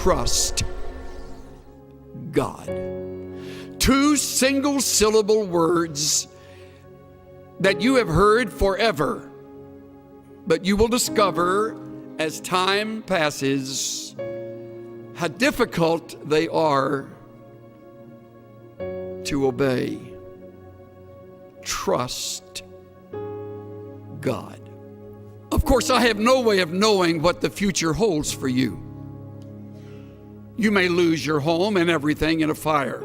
trust God. Two single-syllable words that you have heard forever, but you will discover as time passes how difficult they are to obey. Trust God. Of course, I have no way of knowing what the future holds for you. You may lose your home and everything in a fire.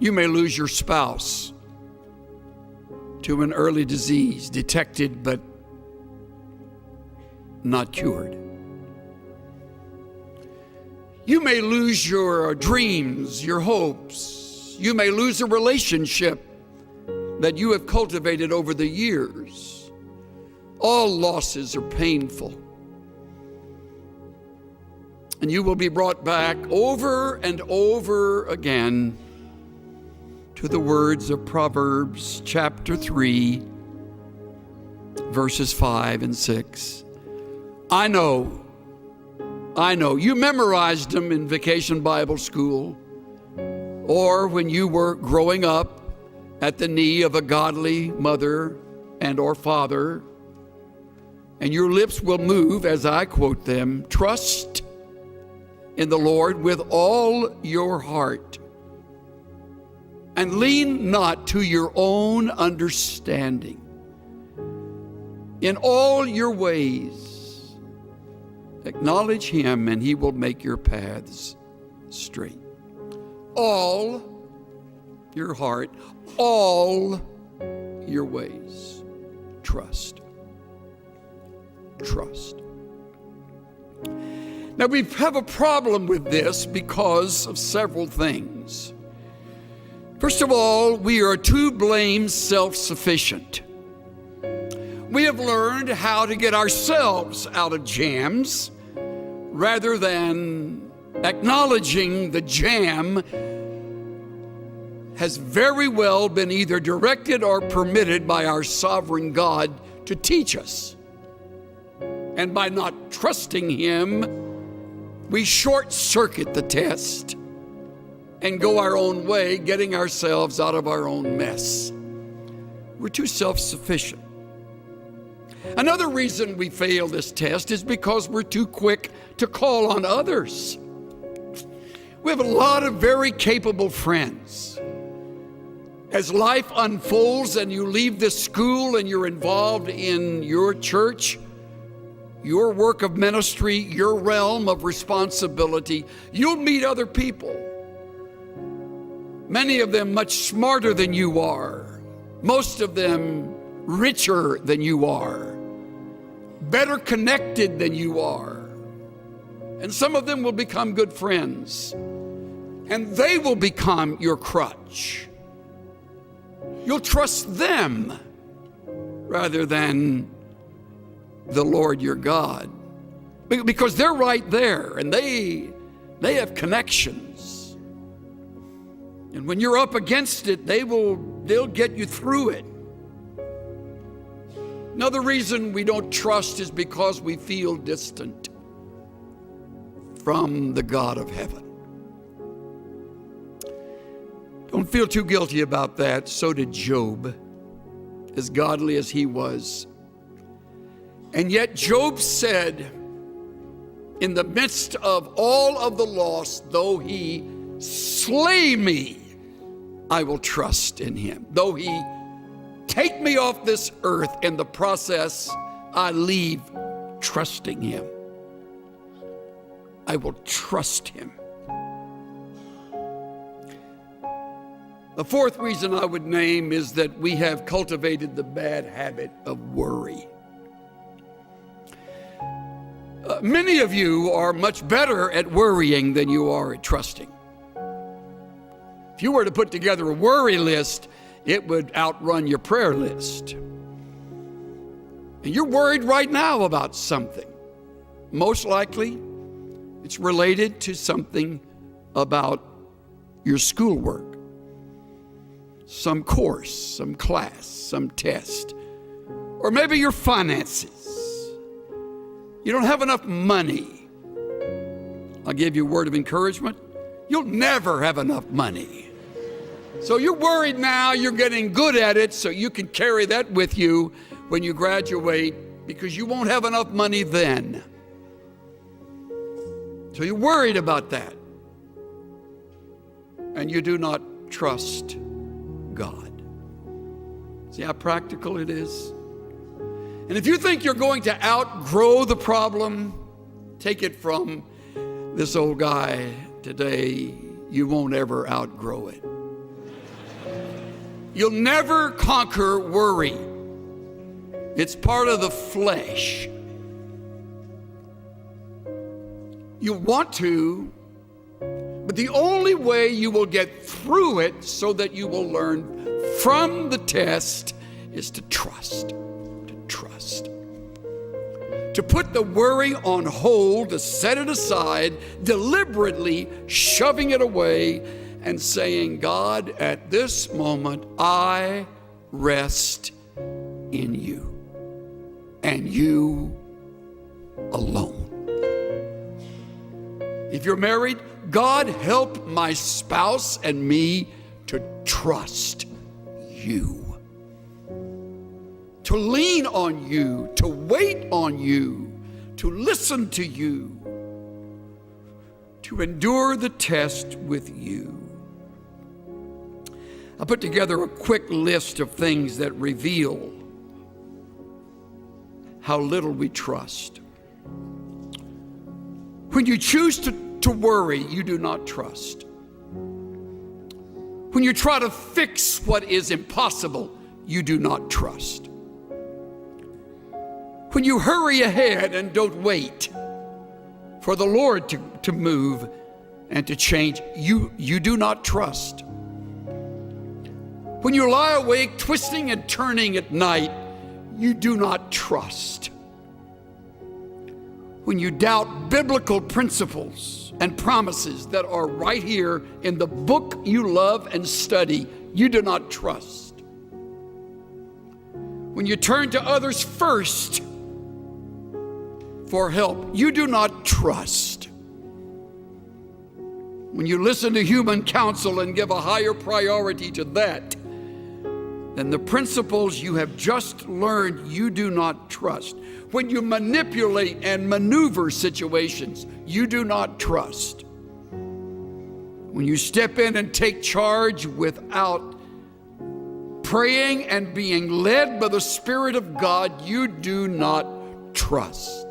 You may lose your spouse to an early disease, detected but not cured. You may lose your dreams, your hopes. You may lose a relationship that you have cultivated over the years. All losses are painful. And you will be brought back over and over again to the words of Proverbs chapter 3, verses 5 and 6. I know. You memorized them in Vacation Bible School or when you were growing up at the knee of a godly mother and or father, and your lips will move as I quote them. Trust in the Lord with all your heart, and lean not to your own understanding. In all your ways, acknowledge him, and he will make your paths straight. All your heart, all your ways, trust. Trust. Now, we have a problem with this because of several things. First of all, we are to blame self-sufficient. We have learned how to get ourselves out of jams rather than acknowledging the jam has very well been either directed or permitted by our sovereign God to teach us. And by not trusting him, we short-circuit the test and go our own way, getting ourselves out of our own mess. We're too self-sufficient. Another reason we fail this test is because we're too quick to call on others. We have a lot of very capable friends. As life unfolds and you leave this school and you're involved in your church, your work of ministry, your realm of responsibility, you'll meet other people. Many of them much smarter than you are. Most of them richer than you are. Better connected than you are. And some of them will become good friends. And they will become your crutch. You'll trust them rather than the Lord your God, because they're right there and they have connections. And when you're up against it, they'll get you through it. Another reason we don't trust is because we feel distant from the God of heaven. Don't feel too guilty about that. So did Job, as godly as he was. And yet Job said, in the midst of all of the loss, though he slay me, I will trust in him. Though he take me off this earth, in the process, I leave trusting him. I will trust him. The fourth reason I would name is that we have cultivated the bad habit of worry. Many of you are much better at worrying than you are at trusting. If you were to put together a worry list, it would outrun your prayer list. And you're worried right now about something. Most likely, it's related to something about your schoolwork, some course, some class, some test, or maybe your finances. You don't have enough money. I'll give you a word of encouragement. You'll never have enough money. So you're worried now, you're getting good at it, so you can carry that with you when you graduate, because you won't have enough money then. So you're worried about that. And you do not trust God. See how practical it is? And if you think you're going to outgrow the problem, take it from this old guy today, you won't ever outgrow it. You'll never conquer worry. It's part of the flesh. You want to, but the only way you will get through it so that you will learn from the test is to trust. To trust. To put the worry on hold, to set it aside, deliberately shoving it away and saying, God, at this moment, I rest in you and you alone. If you're married, God, help my spouse and me to trust you, to lean on you, to wait on you, to listen to you, to endure the test with you. I put together a quick list of things that reveal how little we trust. When you choose to worry, you do not trust. When you try to fix what is impossible, you do not trust. When you hurry ahead and don't wait for the Lord to move and to change, you do not trust. When you lie awake, twisting and turning at night, you do not trust. When you doubt biblical principles and promises that are right here in the book you love and study, you do not trust. When you turn to others first for help, you do not trust. When you listen to human counsel and give a higher priority to that than the principles you have just learned, you do not trust. When you manipulate and maneuver situations, you do not trust. When you step in and take charge without praying and being led by the Spirit of God, you do not trust.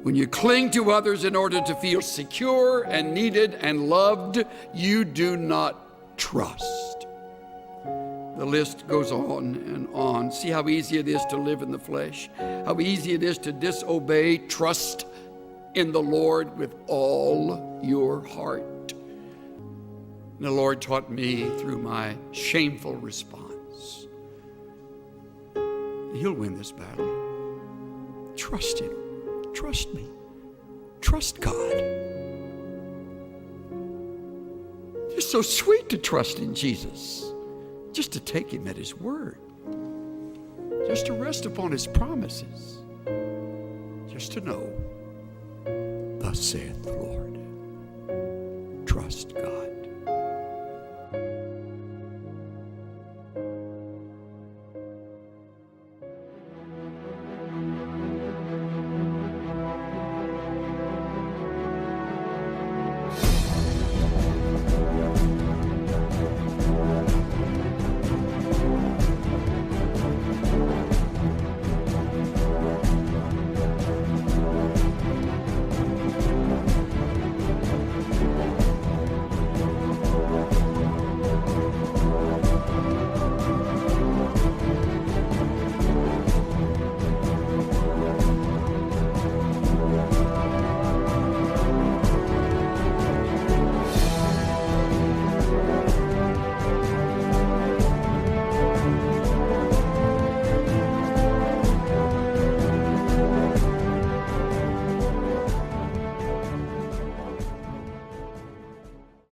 When you cling to others in order to feel secure and needed and loved, you do not trust. The list goes on and on. See how easy it is to live in the flesh, how easy it is to disobey. Trust in the Lord with all your heart. And the Lord taught me through my shameful response. He'll win this battle. Trust Him. Trust me. Trust God. It's so sweet to trust in Jesus. Just to take Him at His word. Just to rest upon His promises. Just to know, thus saith the Lord. Trust God.